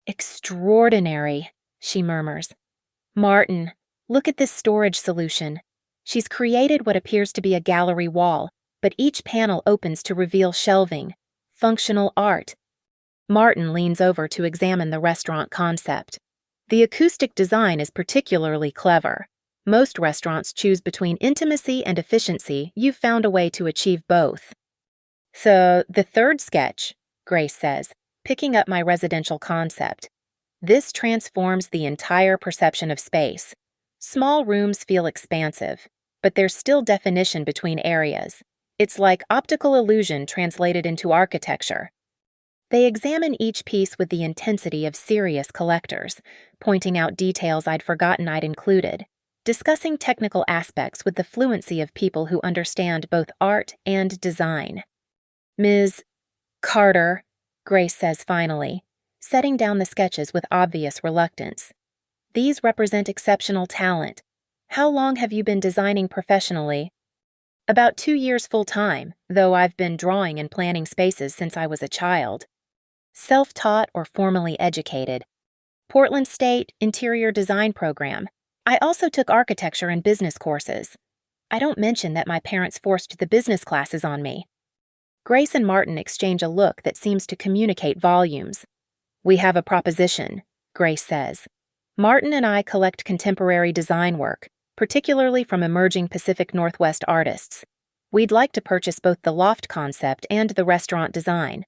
Extraordinary, she murmurs. Martin, look at this storage solution. She's created what appears to be a gallery wall, but each panel opens to reveal shelving, functional art. Martin leans over to examine the restaurant concept. The acoustic design is particularly clever. Most restaurants choose between intimacy and efficiency. You've found a way to achieve both. So, the third sketch, Grace says, picking up my residential concept. This transforms the entire perception of space. Small rooms feel expansive, but there's still definition between areas. It's like optical illusion translated into architecture. They examine each piece with the intensity of serious collectors, pointing out details I'd forgotten I'd included, discussing technical aspects with the fluency of people who understand both art and design. Ms. Carter, Grace says finally, setting down the sketches with obvious reluctance. These represent exceptional talent. How long have you been designing professionally? About 2 years full-time, though I've been drawing and planning spaces since I was a child. Self-taught or formally educated. Portland State Interior Design Program. I also took architecture and business courses. I don't mention that my parents forced the business classes on me. Grace and Martin exchange a look that seems to communicate volumes. We have a proposition, Grace says. Martin and I collect contemporary design work, particularly from emerging Pacific Northwest artists. We'd like to purchase both the loft concept and the restaurant design.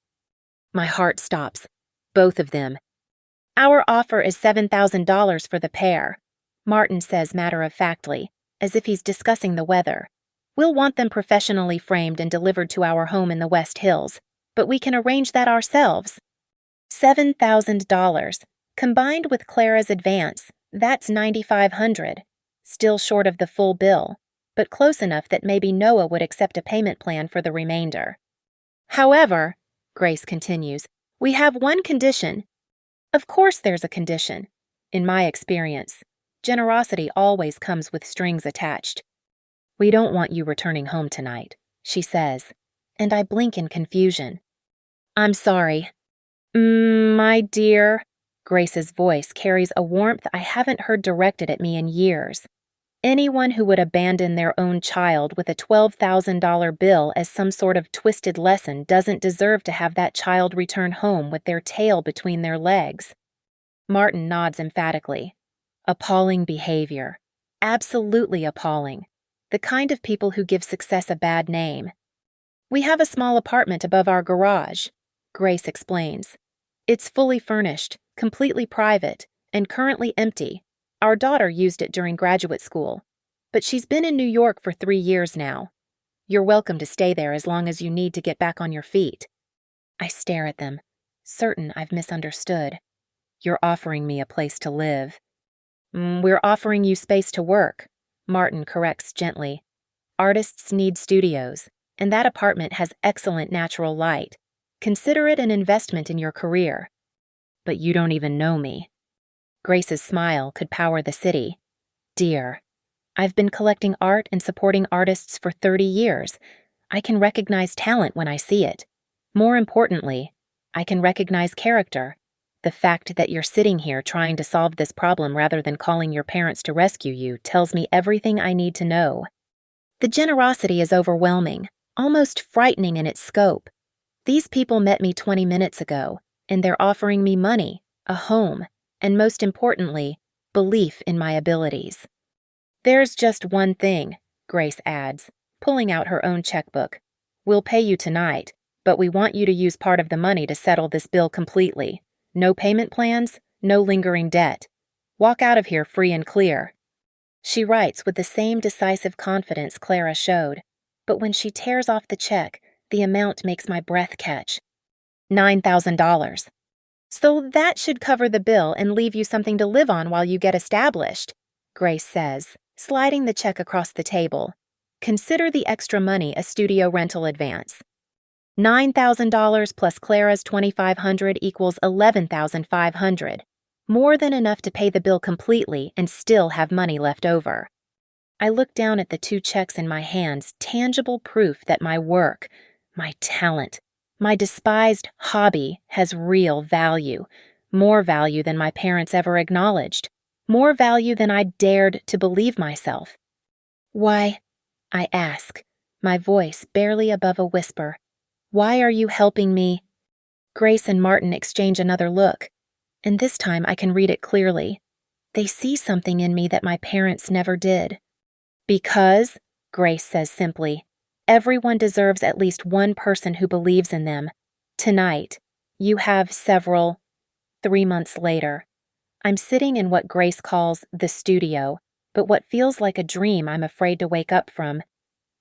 My heart stops. Both of them. Our offer is $7,000 for the pair, Martin says matter-of-factly, as if he's discussing the weather. We'll want them professionally framed and delivered to our home in the West Hills, but we can arrange that ourselves. $7,000. Combined with Clara's advance, that's $9,500. Still short of the full bill, but close enough that maybe Noah would accept a payment plan for the remainder. However, Grace continues, we have one condition. Of course there's a condition. In my experience, generosity always comes with strings attached. We don't want you returning home tonight, she says, and I blink in confusion. I'm sorry. My dear, Grace's voice carries a warmth I haven't heard directed at me in years. Anyone who would abandon their own child with a $12,000 bill as some sort of twisted lesson doesn't deserve to have that child return home with their tail between their legs. Martin nods emphatically. Appalling behavior. Absolutely appalling. The kind of people who give success a bad name. We have a small apartment above our garage, Grace explains. It's fully furnished, completely private, and currently empty. Our daughter used it during graduate school, but she's been in New York for 3 years now. You're welcome to stay there as long as you need to get back on your feet. I stare at them, certain I've misunderstood. You're offering me a place to live. We're offering you space to work, Martin corrects gently. Artists need studios, and that apartment has excellent natural light. Consider it an investment in your career. But you don't even know me. Grace's smile could power the city. Dear, I've been collecting art and supporting artists for 30 years. I can recognize talent when I see it. More importantly, I can recognize character. The fact that you're sitting here trying to solve this problem rather than calling your parents to rescue you tells me everything I need to know. The generosity is overwhelming, almost frightening in its scope. These people met me 20 minutes ago, and they're offering me money, a home, and most importantly, belief in my abilities. There's just one thing, Grace adds, pulling out her own checkbook. "We'll pay you tonight, but we want you to use part of the money to settle this bill completely. No payment plans, no lingering debt. Walk out of here free and clear." She writes with the same decisive confidence Clara showed, but when she tears off the check, the amount makes my breath catch. $9,000. "So that should cover the bill and leave you something to live on while you get established," Grace says, sliding the check across the table. "Consider the extra money a studio rental advance." $9,000 plus Clara's $2,500 equals $11,500. More than enough to pay the bill completely and still have money left over. I look down at the two checks in my hands, tangible proof that my work, my talent, my despised hobby has real value, more value than my parents ever acknowledged, more value than I dared to believe myself. "Why?" I ask, my voice barely above a whisper. "Why are you helping me?" Grace and Martin exchange another look, and this time I can read it clearly. They see something in me that my parents never did. "Because," Grace says simply, "everyone deserves at least one person who believes in them. Tonight, you have several." 3 months later, I'm sitting in what Grace calls the studio, but what feels like a dream I'm afraid to wake up from.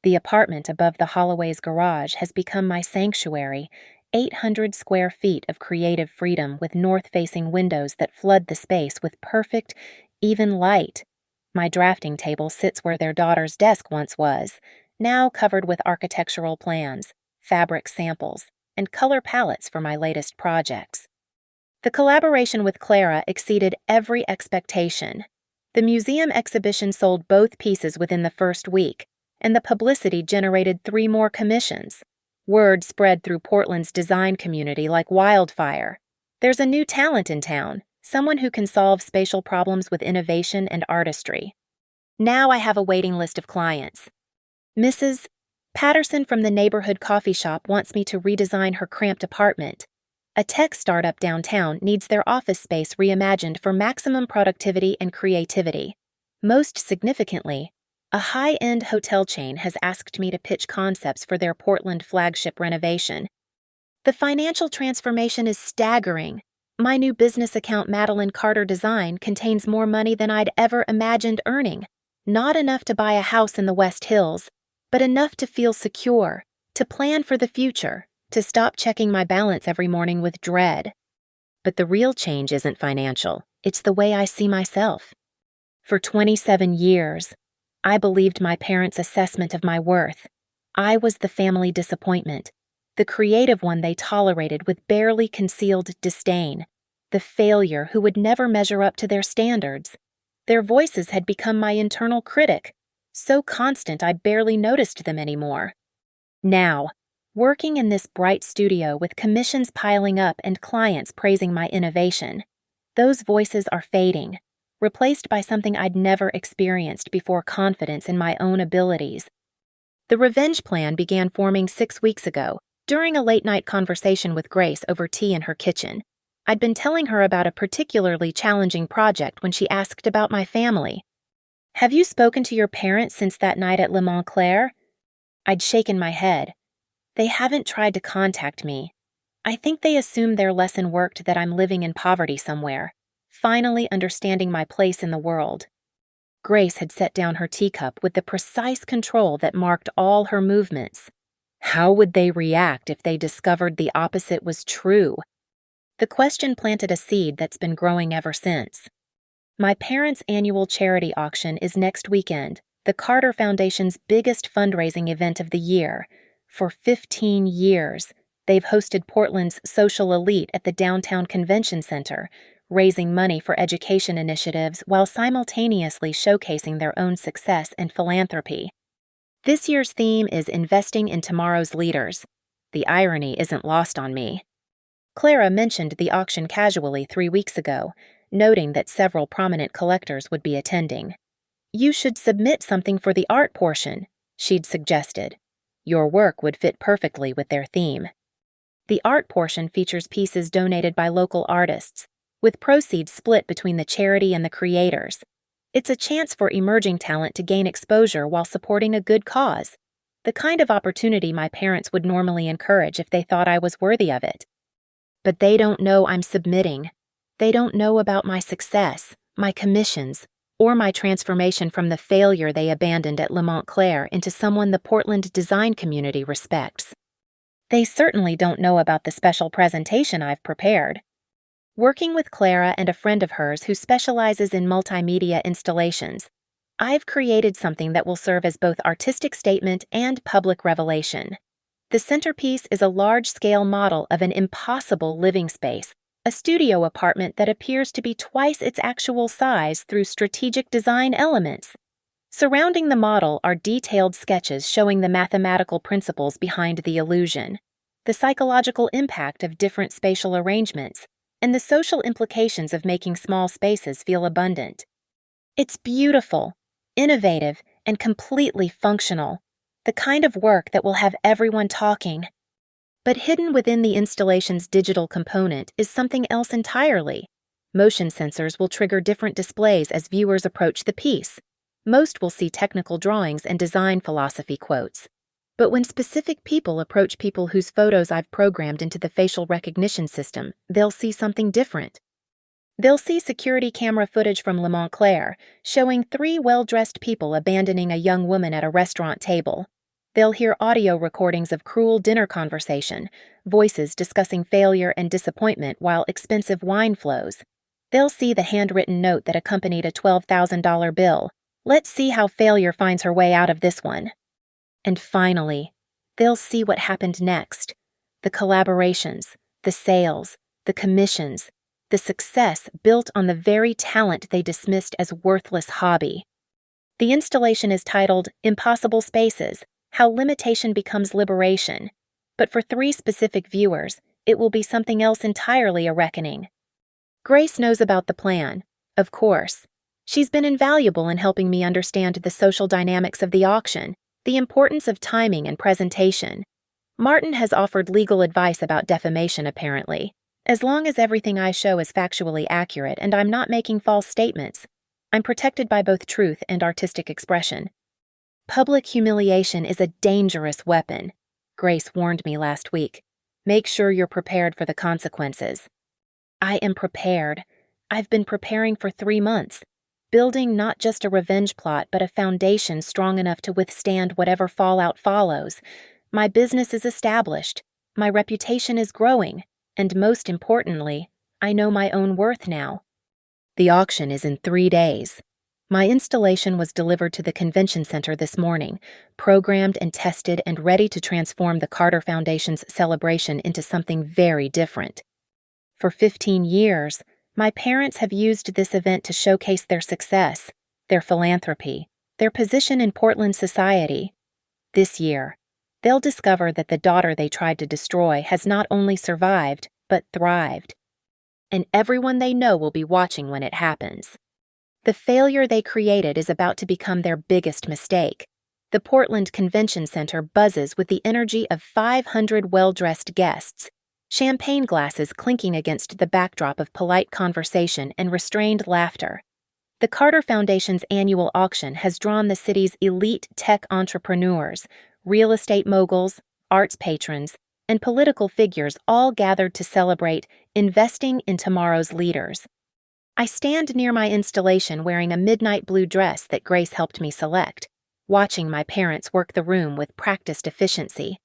The apartment above the Holloway's garage has become my sanctuary, 800 square feet of creative freedom with north-facing windows that flood the space with perfect, even light. My drafting table sits where their daughter's desk once was, now covered with architectural plans, fabric samples, and color palettes for my latest projects. The collaboration with Clara exceeded every expectation. The museum exhibition sold both pieces within the first week, and the publicity generated 3 more commissions. Word spread through Portland's design community like wildfire. There's a new talent in town, someone who can solve spatial problems with innovation and artistry. Now I have a waiting list of clients. Mrs. Patterson from the neighborhood coffee shop wants me to redesign her cramped apartment. A tech startup downtown needs their office space reimagined for maximum productivity and creativity. Most significantly, a high-end hotel chain has asked me to pitch concepts for their Portland flagship renovation. The financial transformation is staggering. My new business account Madeline Carter Design contains more money than I'd ever imagined earning. Not enough to buy a house in the West Hills, but enough to feel secure, to plan for the future, to stop checking my balance every morning with dread. But the real change isn't financial, it's the way I see myself. For 27 years, I believed my parents' assessment of my worth. I was the family disappointment, the creative one they tolerated with barely concealed disdain, the failure who would never measure up to their standards. Their voices had become my internal critic, so constant I barely noticed them anymore. Now, working in this bright studio with commissions piling up and clients praising my innovation, those voices are fading, replaced by something I'd never experienced before: confidence in my own abilities. The revenge plan began forming 6 weeks ago, during a late-night conversation with Grace over tea in her kitchen. I'd been telling her about a particularly challenging project when she asked about my family. "Have you spoken to your parents since that night at Le Montclair?" I'd shaken my head. "They haven't tried to contact me. I think they assume their lesson worked, that I'm living in poverty somewhere, finally understanding my place in the world." Grace had set down her teacup with the precise control that marked all her movements. How would they react if they discovered the opposite was true? The question planted a seed that's been growing ever since. My parents' annual charity auction is next weekend, the Carter Foundation's biggest fundraising event of the year. For 15 years, they've hosted Portland's social elite at the downtown convention center, raising money for education initiatives while simultaneously showcasing their own success and philanthropy. This year's theme is investing in tomorrow's leaders. The irony isn't lost on me. Clara mentioned the auction casually 3 weeks ago, noting that several prominent collectors would be attending. "You should submit something for the art portion," she'd suggested. "Your work would fit perfectly with their theme." The art portion features pieces donated by local artists, with proceeds split between the charity and the creators. It's a chance for emerging talent to gain exposure while supporting a good cause. the kind of opportunity my parents would normally encourage if they thought I was worthy of it. But they don't know I'm submitting. They don't know about my success, my commissions, or my transformation from the failure they abandoned at Le Montclair into someone the Portland design community respects. They certainly don't know about the special presentation I've prepared. Working with Clara and a friend of hers who specializes in multimedia installations, I've created something that will serve as both artistic statement and public revelation. The centerpiece is a large-scale model of an impossible living space, a studio apartment that appears to be twice its actual size through strategic design elements. Surrounding the model are detailed sketches showing the mathematical principles behind the illusion, the psychological impact of different spatial arrangements, and the social implications of making small spaces feel abundant. It's beautiful, innovative, and completely functional, the kind of work that will have everyone talking. But hidden within the installation's digital component is something else entirely. Motion sensors will trigger different displays as viewers approach the piece. Most will see technical drawings and design philosophy quotes. But when specific people approach people whose photos I've programmed into the facial recognition system, they'll see something different. They'll see security camera footage from Le Montclair, showing 3 well-dressed people abandoning a young woman at a restaurant table. They'll hear audio recordings of cruel dinner conversation, voices discussing failure and disappointment while expensive wine flows. They'll see the handwritten note that accompanied a $12,000 bill. Let's see how failure finds her way out of this one. And finally, they'll see what happened next. The collaborations, the sales, the commissions, the success built on the very talent they dismissed as worthless hobby. The installation is titled Impossible Spaces: How Limitation Becomes Liberation, but for 3 specific viewers, it will be something else entirely a reckoning. Grace knows about the plan, of course. She's been invaluable in helping me understand the social dynamics of the auction, the importance of timing and presentation. Martin has offered legal advice about defamation, apparently. As long as everything I show is factually accurate and I'm not making false statements, I'm protected by both truth and artistic expression. Public humiliation is a dangerous weapon, Grace warned me last week. Make sure you're prepared for the consequences. I am prepared. I've been preparing for 3 months, building not just a revenge plot but a foundation strong enough to withstand whatever fallout follows. My business is established, my reputation is growing, and most importantly, I know my own worth now. The auction is in 3 days. My installation was delivered to the convention center this morning, programmed and tested and ready to transform the Carter Foundation's celebration into something very different. For 15 years, my parents have used this event to showcase their success, their philanthropy, their position in Portland society. This year, they'll discover that the daughter they tried to destroy has not only survived, but thrived. And everyone they know will be watching when it happens. The failure they created is about to become their biggest mistake. The Portland Convention Center buzzes with the energy of 500 well-dressed guests, champagne glasses clinking against the backdrop of polite conversation and restrained laughter. The Carter Foundation's annual auction has drawn the city's elite tech entrepreneurs, real estate moguls, arts patrons, and political figures all gathered to celebrate investing in tomorrow's leaders. I stand near my installation wearing a midnight blue dress that Grace helped me select, watching my parents work the room with practiced efficiency.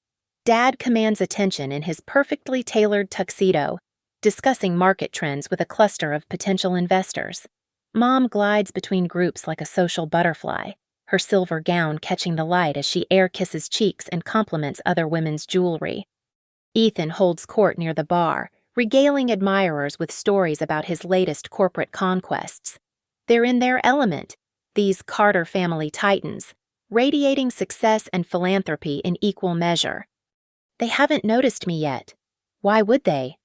Dad commands attention in his perfectly tailored tuxedo, discussing market trends with a cluster of potential investors. Mom glides between groups like a social butterfly, her silver gown catching the light as she air kisses cheeks and compliments other women's jewelry. Ethan holds court near the bar, regaling admirers with stories about his latest corporate conquests. They're in their element, these Carter family titans, radiating success and philanthropy in equal measure. They haven't noticed me yet. Why would they?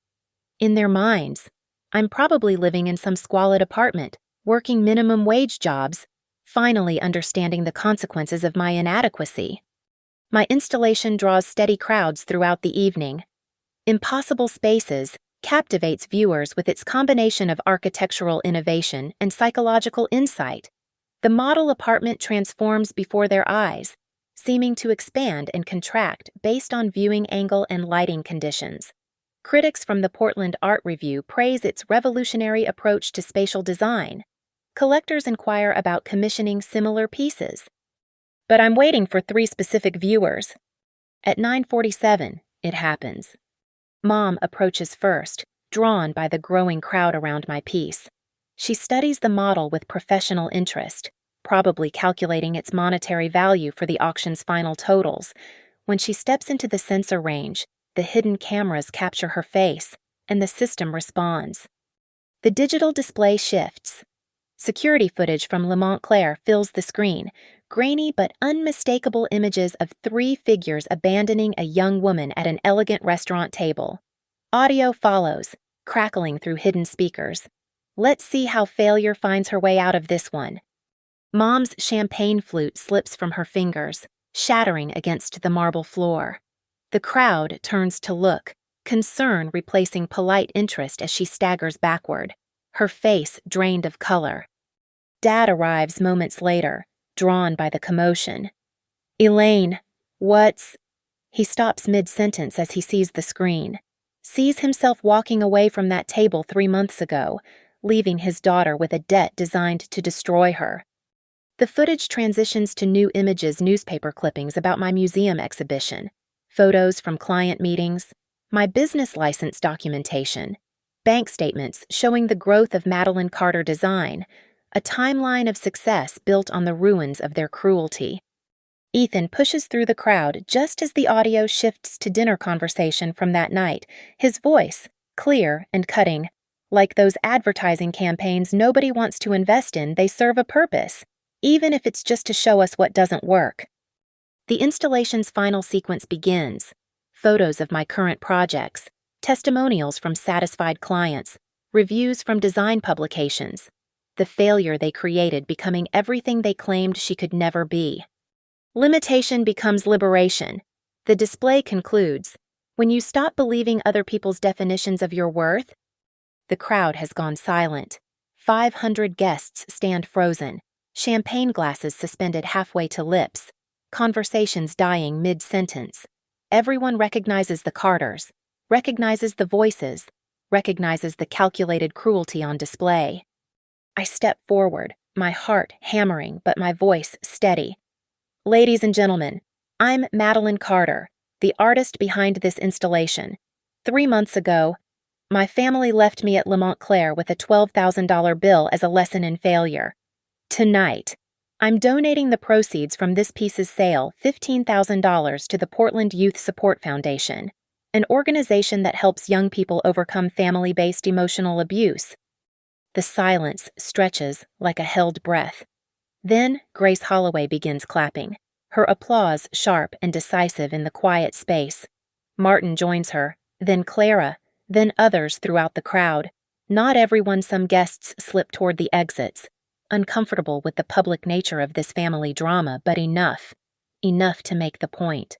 In their minds, I'm probably living in some squalid apartment, working minimum wage jobs, finally understanding the consequences of my inadequacy. My installation draws steady crowds throughout the evening. Impossible Spaces captivates viewers with its combination of architectural innovation and psychological insight. The model apartment transforms before their eyes, seeming to expand and contract based on viewing angle and lighting conditions. Critics from the Portland Art Review praise its revolutionary approach to spatial design. Collectors inquire about commissioning similar pieces. But I'm waiting for 3 specific viewers. At 9:47, it happens. Mom approaches first, drawn by the growing crowd around my piece. She studies the model with professional interest, probably calculating its monetary value for the auction's final totals. When she steps into the sensor range, the hidden cameras capture her face, and the system responds. The digital display shifts. Security footage from Le Montclair fills the screen, grainy but unmistakable images of 3 figures abandoning a young woman at an elegant restaurant table. Audio follows, crackling through hidden speakers. Let's see how failure finds her way out of this one. Mom's champagne flute slips from her fingers, shattering against the marble floor. The crowd turns to look, concern replacing polite interest as she staggers backward, her face drained of color. Dad arrives moments later, drawn by the commotion. "Elaine, what's—" He stops mid-sentence as he sees the screen, sees himself walking away from that table 3 months ago, leaving his daughter with a debt designed to destroy her. The footage transitions to new images, newspaper clippings about my museum exhibition, photos from client meetings, my business license documentation, bank statements showing the growth of Madeline Carter Design, a timeline of success built on the ruins of their cruelty. Ethan pushes through the crowd just as the audio shifts to dinner conversation from that night, his voice, clear and cutting. Like those advertising campaigns nobody wants to invest in, they serve a purpose, even if it's just to show us what doesn't work. The installation's final sequence begins. Photos of my current projects, testimonials from satisfied clients, reviews from design publications. The failure they created becoming everything they claimed she could never be. Limitation becomes liberation. The display concludes, when you stop believing other people's definitions of your worth. The crowd has gone silent. 500 guests stand frozen, champagne glasses suspended halfway to lips, conversations dying mid-sentence. Everyone recognizes the Carters, recognizes the voices, recognizes the calculated cruelty on display. I step forward, my heart hammering but my voice steady. "Ladies and gentlemen, I'm Madeline Carter, the artist behind this installation. 3 months ago, my family left me at Le Montclair with a $12,000 bill as a lesson in failure. Tonight, I'm donating the proceeds from this piece's sale, $15,000, to the Portland Youth Support Foundation, an organization that helps young people overcome family-based emotional abuse." The silence stretches like a held breath. Then Grace Holloway begins clapping, her applause sharp and decisive in the quiet space. Martin joins her, then Clara, then others throughout the crowd. Not everyone, some guests slip toward the exits, uncomfortable with the public nature of this family drama, but enough to make the point.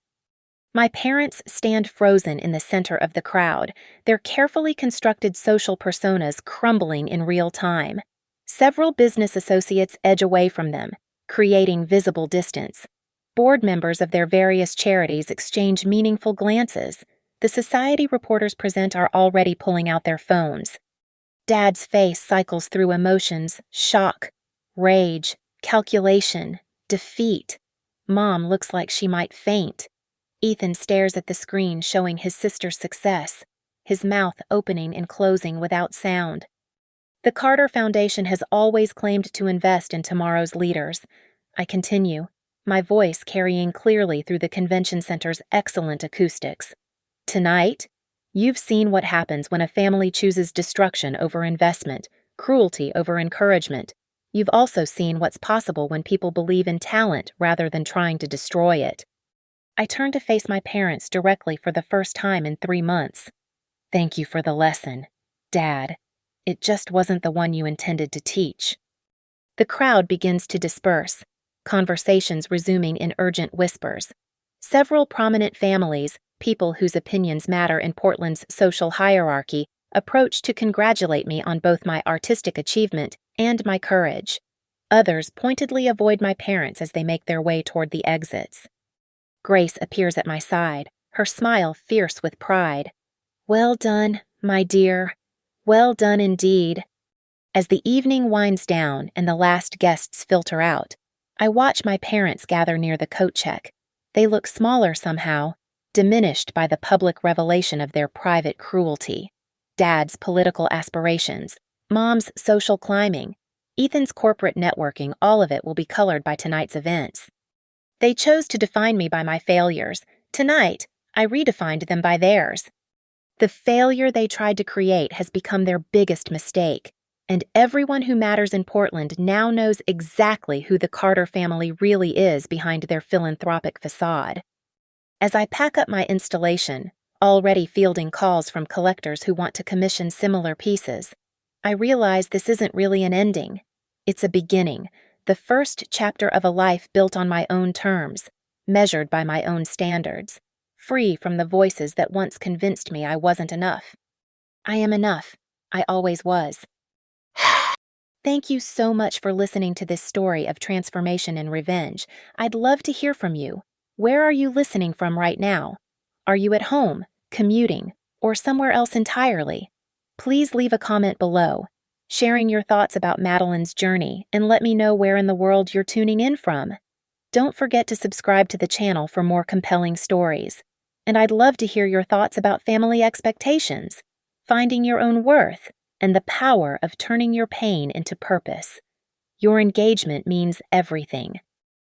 My parents stand frozen in the center of the crowd, their carefully constructed social personas crumbling in real time. Several business associates edge away from them, creating visible distance. Board members of their various charities exchange meaningful glances. The society reporters present are already pulling out their phones. Dad's face cycles through emotions: shock, rage, calculation, defeat. Mom looks like she might faint. Ethan stares at the screen showing his sister's success, his mouth opening and closing without sound. The Carter Foundation has always claimed to invest in tomorrow's leaders. I continue, my voice carrying clearly through the convention center's excellent acoustics. Tonight, you've seen what happens when a family chooses destruction over investment, cruelty over encouragement. You've also seen what's possible when people believe in talent rather than trying to destroy it. I turn to face my parents directly for the first time in 3 months. "Thank you for the lesson, Dad. It just wasn't the one you intended to teach." The crowd begins to disperse, conversations resuming in urgent whispers. Several prominent families, people whose opinions matter in Portland's social hierarchy, approach to congratulate me on both my artistic achievement and my courage. Others pointedly avoid my parents as they make their way toward the exits. Grace appears at my side, her smile fierce with pride. Well done, my dear. Well done indeed. As the evening winds down and the last guests filter out, I watch my parents gather near the coat check. They look smaller somehow, diminished by the public revelation of their private cruelty. Dad's political aspirations, Mom's social climbing, Ethan's corporate networking, all of it will be colored by tonight's events. They chose to define me by my failures. Tonight, I redefined them by theirs. The failure they tried to create has become their biggest mistake, and everyone who matters in Portland now knows exactly who the Carter family really is behind their philanthropic facade. As I pack up my installation, already fielding calls from collectors who want to commission similar pieces, I realize this isn't really an ending. It's a beginning, the first chapter of a life built on my own terms, measured by my own standards, free from the voices that once convinced me I wasn't enough. I am enough. I always was. Thank you so much for listening to this story of transformation and revenge. I'd love to hear from you. Where are you listening from right now? Are you at home, commuting, or somewhere else entirely? Please leave a comment below, sharing your thoughts about Madeline's journey, and let me know where in the world you're tuning in from. Don't forget to subscribe to the channel for more compelling stories. And I'd love to hear your thoughts about family expectations, finding your own worth, and the power of turning your pain into purpose. Your engagement means everything.